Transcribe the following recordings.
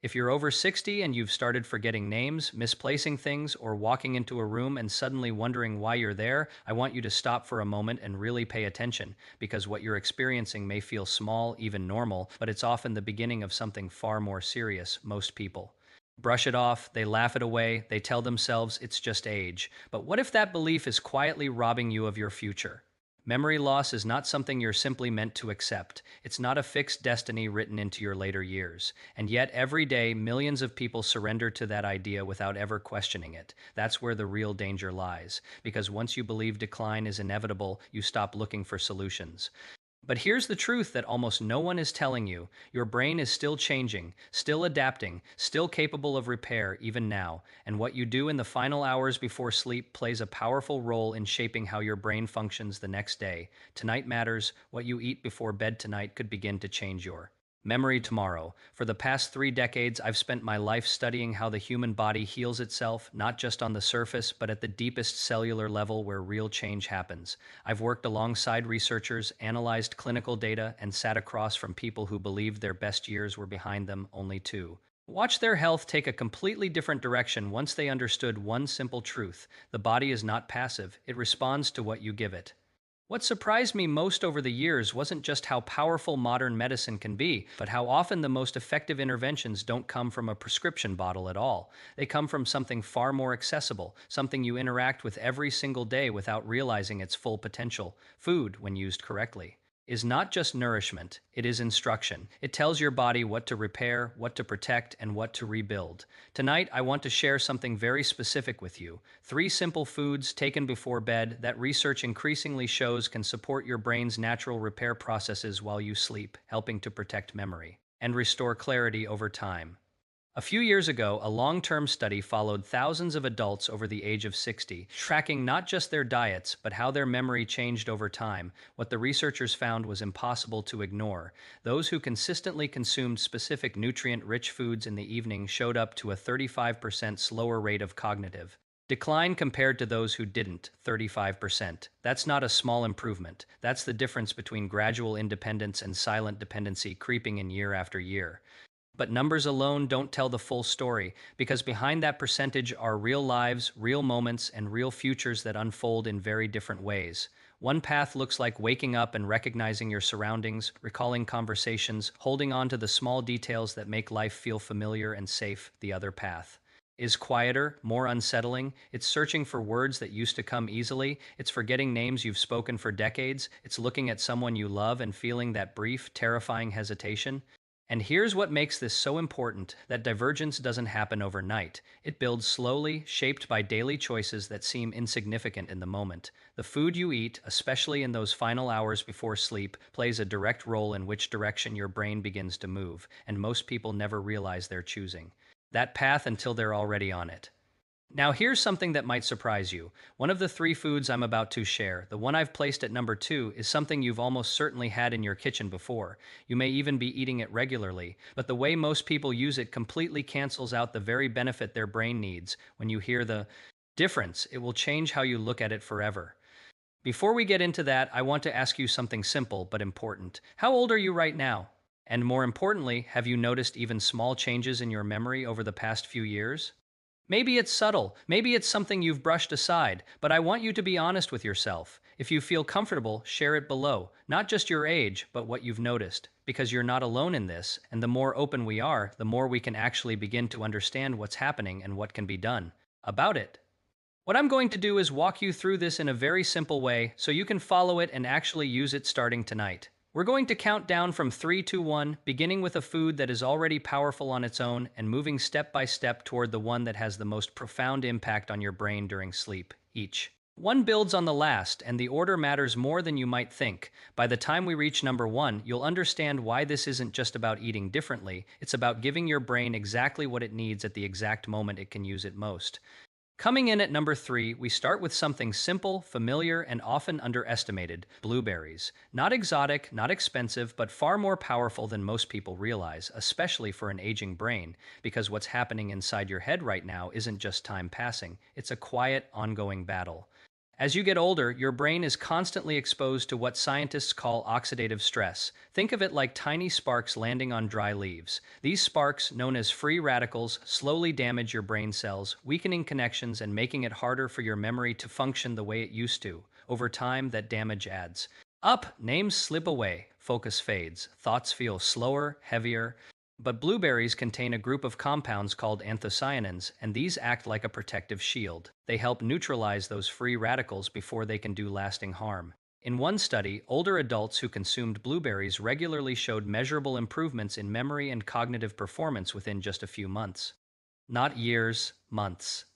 If you're over 60 and you've started forgetting names, misplacing things, or walking into a room and suddenly wondering why you're there, I want you to stop for a moment and really pay attention, because what you're experiencing may feel small, even normal, but it's often the beginning of something far more serious. Most people brush it off, they laugh it away, they tell themselves it's just age. But what if that belief is quietly robbing you of your future? Memory loss is not something you're simply meant to accept. It's not a fixed destiny written into your later years. And yet, every day, millions of people surrender to that idea without ever questioning it. That's where the real danger lies. Because once you believe decline is inevitable, you stop looking for solutions. But here's the truth that almost no one is telling you. Your brain is still changing, still adapting, still capable of repair even now. And what you do in the final hours before sleep plays a powerful role in shaping how your brain functions the next day. Tonight matters. What you eat before bed tonight could begin to change your memory tomorrow. For the past 3 decades, I've spent my life studying how the human body heals itself, not just on the surface, but at the deepest cellular level where real change happens. I've worked alongside researchers, analyzed clinical data, and sat across from people who believed their best years were behind them, only to watch their health take a completely different direction once they understood one simple truth. The body is not passive, it responds to what you give it. What surprised me most over the years wasn't just how powerful modern medicine can be, but how often the most effective interventions don't come from a prescription bottle at all. They come from something far more accessible, something you interact with every single day without realizing its full potential. Food, when used correctly, is not just nourishment, it is instruction. It tells your body what to repair, what to protect, and what to rebuild. Tonight, I want to share something very specific with you. 3 simple foods taken before bed that research increasingly shows can support your brain's natural repair processes while you sleep, helping to protect memory and restore clarity over time. A few years ago, a long-term study followed thousands of adults over the age of 60, tracking not just their diets, but how their memory changed over time. What the researchers found was impossible to ignore. Those who consistently consumed specific nutrient-rich foods in the evening showed up to a 35% slower rate of cognitive decline compared to those who didn't, 35%. That's not a small improvement. That's the difference between gradual independence and silent dependency creeping in year after year. But numbers alone don't tell the full story, because behind that percentage are real lives, real moments, and real futures that unfold in very different ways. One path looks like waking up and recognizing your surroundings, recalling conversations, holding on to the small details that make life feel familiar and safe. The other path is quieter, more unsettling. It's searching for words that used to come easily. It's forgetting names you've spoken for decades. It's looking at someone you love and feeling that brief, terrifying hesitation. And here's what makes this so important: that divergence doesn't happen overnight. It builds slowly, shaped by daily choices that seem insignificant in the moment. The food you eat, especially in those final hours before sleep, plays a direct role in which direction your brain begins to move, and most people never realize they're choosing that path until they're already on it. Now, here's something that might surprise you. One of the 3 foods I'm about to share, the one I've placed at number 2, is something you've almost certainly had in your kitchen before. You may even be eating it regularly, but the way most people use it completely cancels out the very benefit their brain needs. When you hear the difference, it will change how you look at it forever. Before we get into that, I want to ask you something simple but important. How old are you right now? And more importantly, have you noticed even small changes in your memory over the past few years? Maybe it's subtle, maybe it's something you've brushed aside, but I want you to be honest with yourself. If you feel comfortable, share it below. Not just your age, but what you've noticed. Because you're not alone in this, and the more open we are, the more we can actually begin to understand what's happening and what can be done about it. What I'm going to do is walk you through this in a very simple way so you can follow it and actually use it starting tonight. We're going to count down from 3 to 1, beginning with a food that is already powerful on its own and moving step by step toward the one that has the most profound impact on your brain during sleep. Each one builds on the last, and the order matters more than you might think. By the time we reach number 1, you'll understand why this isn't just about eating differently, it's about giving your brain exactly what it needs at the exact moment it can use it most. Coming in at number 3, we start with something simple, familiar, and often underestimated: blueberries. Not exotic, not expensive, but far more powerful than most people realize, especially for an aging brain, because what's happening inside your head right now isn't just time passing, it's a quiet, ongoing battle. As you get older, your brain is constantly exposed to what scientists call oxidative stress. Think of it like tiny sparks landing on dry leaves. These sparks, known as free radicals, slowly damage your brain cells, weakening connections and making it harder for your memory to function the way it used to. Over time, that damage adds up, names slip away, focus fades, thoughts feel slower, heavier. But blueberries contain a group of compounds called anthocyanins, and these act like a protective shield. They help neutralize those free radicals before they can do lasting harm. In one study, older adults who consumed blueberries regularly showed measurable improvements in memory and cognitive performance within just a few months. Not years, months.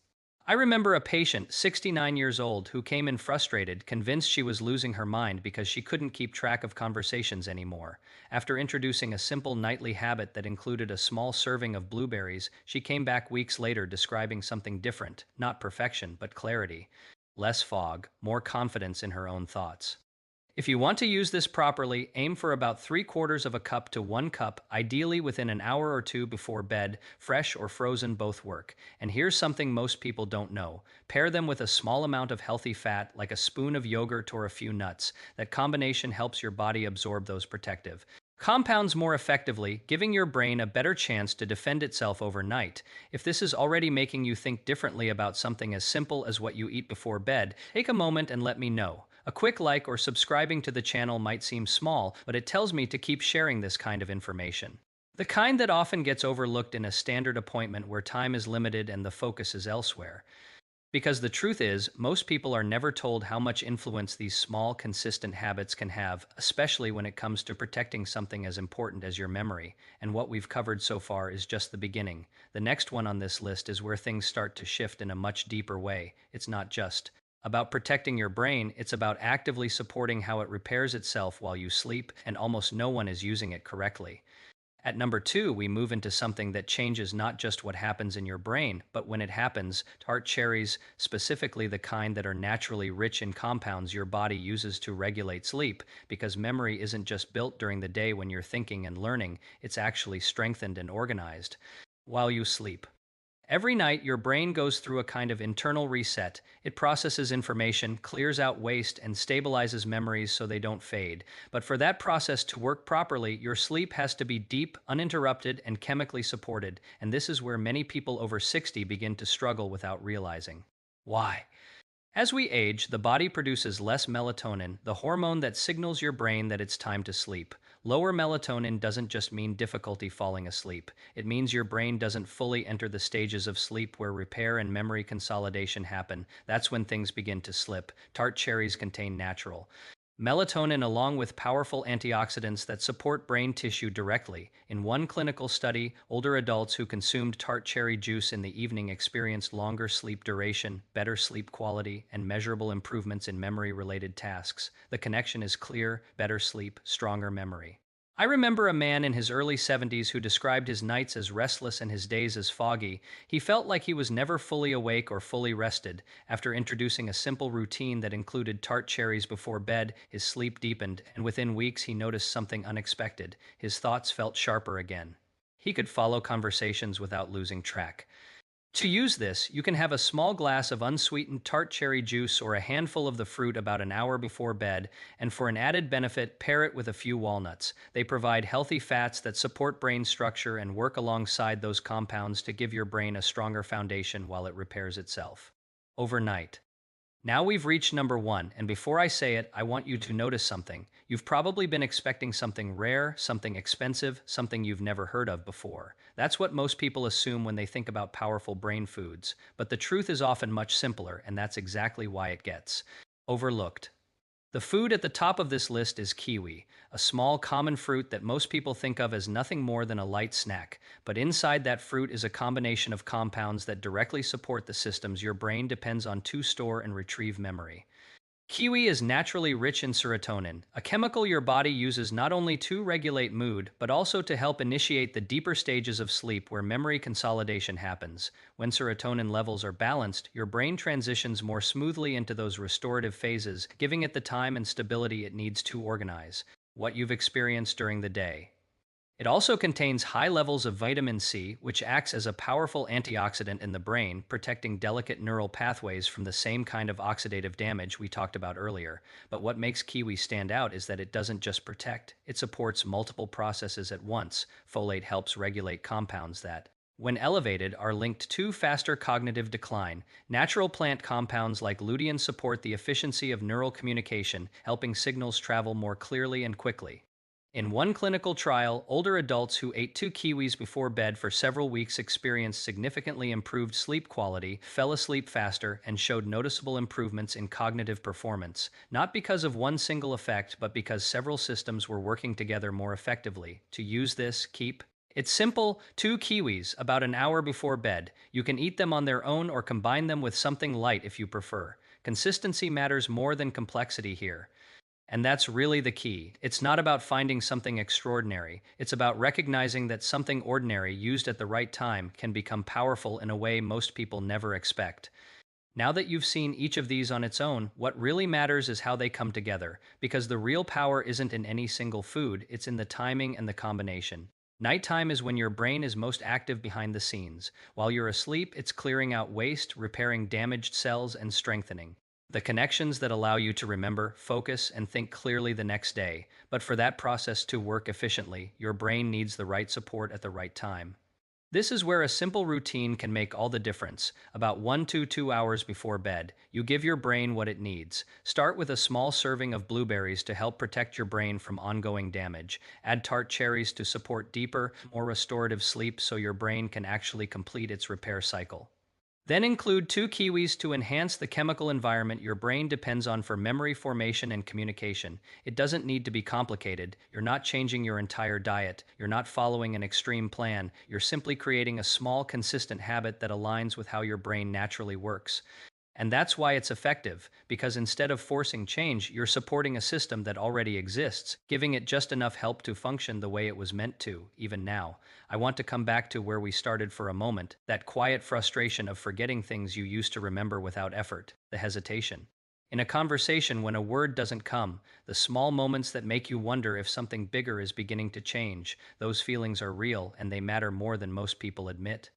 I remember a patient, 69 years old, who came in frustrated, convinced she was losing her mind because she couldn't keep track of conversations anymore. After introducing a simple nightly habit that included a small serving of blueberries, she came back weeks later describing something different, not perfection, but clarity. Less fog, more confidence in her own thoughts. If you want to use this properly, aim for about 3/4 of a cup to 1 cup, ideally within an hour or two before bed. Fresh or frozen both work. And here's something most people don't know. Pair them with a small amount of healthy fat, like a spoon of yogurt or a few nuts. That combination helps your body absorb those protective compounds more effectively, giving your brain a better chance to defend itself overnight. If this is already making you think differently about something as simple as what you eat before bed, take a moment and let me know. A quick like or subscribing to the channel might seem small, but it tells me to keep sharing this kind of information. The kind that often gets overlooked in a standard appointment where time is limited and the focus is elsewhere. Because the truth is, most people are never told how much influence these small, consistent habits can have, especially when it comes to protecting something as important as your memory. And what we've covered so far is just the beginning. The next one on this list is where things start to shift in a much deeper way. It's not just about protecting your brain, it's about actively supporting how it repairs itself while you sleep, and almost no one is using it correctly. At number 2, we move into something that changes not just what happens in your brain, but when it happens. Tart cherries, specifically the kind that are naturally rich in compounds your body uses to regulate sleep, because memory isn't just built during the day when you're thinking and learning, it's actually strengthened and organized while you sleep. Every night, your brain goes through a kind of internal reset. It processes information, clears out waste, and stabilizes memories so they don't fade. But for that process to work properly, your sleep has to be deep, uninterrupted, and chemically supported. And this is where many people over 60 begin to struggle without realizing why. As we age, the body produces less melatonin, the hormone that signals your brain that it's time to sleep. Lower melatonin doesn't just mean difficulty falling asleep. It means your brain doesn't fully enter the stages of sleep where repair and memory consolidation happen. That's when things begin to slip. Tart cherries contain natural melatonin along with powerful antioxidants that support brain tissue directly. In one clinical study, older adults who consumed tart cherry juice in the evening experienced longer sleep duration, better sleep quality, and measurable improvements in memory-related tasks. The connection is clear: better sleep, stronger memory. I remember a man in his early 70s who described his nights as restless and his days as foggy. He felt like he was never fully awake or fully rested. After introducing a simple routine that included tart cherries before bed, his sleep deepened, and within weeks he noticed something unexpected. His thoughts felt sharper again. He could follow conversations without losing track. To use this, you can have a small glass of unsweetened tart cherry juice or a handful of the fruit about an hour before bed, and for an added benefit, pair it with a few walnuts. They provide healthy fats that support brain structure and work alongside those compounds to give your brain a stronger foundation while it repairs itself. Overnight. Now we've reached number 1, and before I say it, I want you to notice something. You've probably been expecting something rare, something expensive, something you've never heard of before. That's what most people assume when they think about powerful brain foods. But the truth is often much simpler, and that's exactly why it gets overlooked. The food at the top of this list is kiwi, a small common fruit that most people think of as nothing more than a light snack. But inside that fruit is a combination of compounds that directly support the systems your brain depends on to store and retrieve memory. Kiwi is naturally rich in serotonin, a chemical your body uses not only to regulate mood, but also to help initiate the deeper stages of sleep where memory consolidation happens. When serotonin levels are balanced, your brain transitions more smoothly into those restorative phases, giving it the time and stability it needs to organize what you've experienced during the day. It also contains high levels of vitamin C, which acts as a powerful antioxidant in the brain, protecting delicate neural pathways from the same kind of oxidative damage we talked about earlier. But what makes kiwi stand out is that it doesn't just protect, it supports multiple processes at once. Folate helps regulate compounds that, when elevated, are linked to faster cognitive decline. Natural plant compounds like lutein support the efficiency of neural communication, helping signals travel more clearly and quickly. In one clinical trial, older adults who ate 2 kiwis before bed for several weeks experienced significantly improved sleep quality, fell asleep faster, and showed noticeable improvements in cognitive performance, not because of one single effect, but because several systems were working together more effectively. To use this, keep it's simple: 2 kiwis, about an hour before bed. You can eat them on their own or combine them with something light if you prefer. Consistency matters more than complexity here. And that's really the key. It's not about finding something extraordinary. It's about recognizing that something ordinary used at the right time can become powerful in a way most people never expect. Now that you've seen each of these on its own, what really matters is how they come together, because the real power isn't in any single food, it's in the timing and the combination. Nighttime is when your brain is most active behind the scenes. While you're asleep, it's clearing out waste, repairing damaged cells, and strengthening the connections that allow you to remember, focus, and think clearly the next day. But for that process to work efficiently, your brain needs the right support at the right time. This is where a simple routine can make all the difference. About 1 to 2 hours before bed, you give your brain what it needs. Start with a small serving of blueberries to help protect your brain from ongoing damage. Add tart cherries to support deeper, more restorative sleep so your brain can actually complete its repair cycle. Then include 2 kiwis to enhance the chemical environment your brain depends on for memory formation and communication. It doesn't need to be complicated. You're not changing your entire diet. You're not following an extreme plan. You're simply creating a small, consistent habit that aligns with how your brain naturally works. And that's why it's effective, because instead of forcing change, you're supporting a system that already exists, giving it just enough help to function the way it was meant to, even now. I want to come back to where we started for a moment, that quiet frustration of forgetting things you used to remember without effort, the hesitation. In a conversation, when a word doesn't come, the small moments that make you wonder if something bigger is beginning to change, those feelings are real and they matter more than most people admit.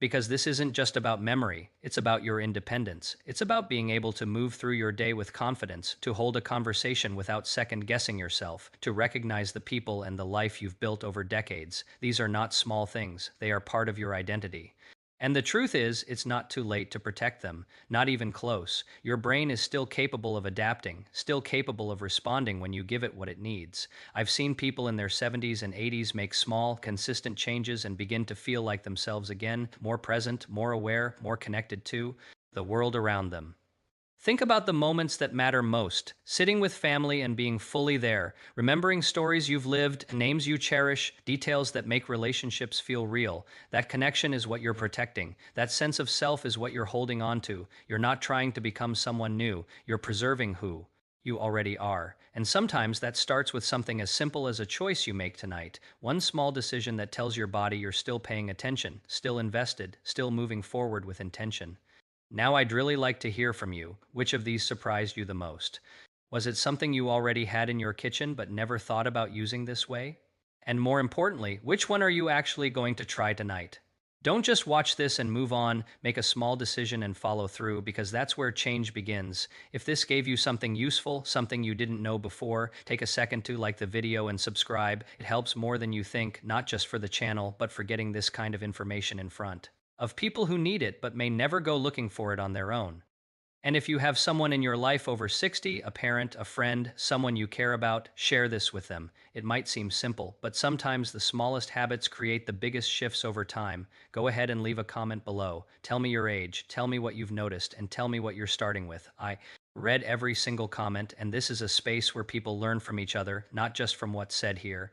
Because this isn't just about memory, it's about your independence. It's about being able to move through your day with confidence, to hold a conversation without second guessing yourself, to recognize the people and the life you've built over decades. These are not small things, they are part of your identity. And the truth is, it's not too late to protect them, not even close. Your brain is still capable of adapting, still capable of responding when you give it what it needs. I've seen people in their 70s and 80s make small, consistent changes and begin to feel like themselves again, more present, more aware, more connected to the world around them. Think about the moments that matter most, sitting with family and being fully there, remembering stories you've lived, names you cherish, details that make relationships feel real. That connection is what you're protecting. That sense of self is what you're holding on to. You're not trying to become someone new, you're preserving who you already are. And sometimes that starts with something as simple as a choice you make tonight, one small decision that tells your body you're still paying attention, still invested, still moving forward with intention. Now I'd really like to hear from you. Which of these surprised you the most? Was it something you already had in your kitchen but never thought about using this way? And more importantly, which one are you actually going to try tonight? Don't just watch this and move on, make a small decision and follow through, because that's where change begins. If this gave you something useful, something you didn't know before, take a second to like the video and subscribe. It helps more than you think, not just for the channel, but for getting this kind of information in front of people who need it but may never go looking for it on their own. And if you have someone in your life over 60, a parent, a friend, someone you care about, share this with them. It might seem simple, but sometimes the smallest habits create the biggest shifts over time. Go ahead and leave a comment below. Tell me your age, tell me what you've noticed, and tell me what you're starting with. I read every single comment, and this is a space where people learn from each other, not just from what's said here.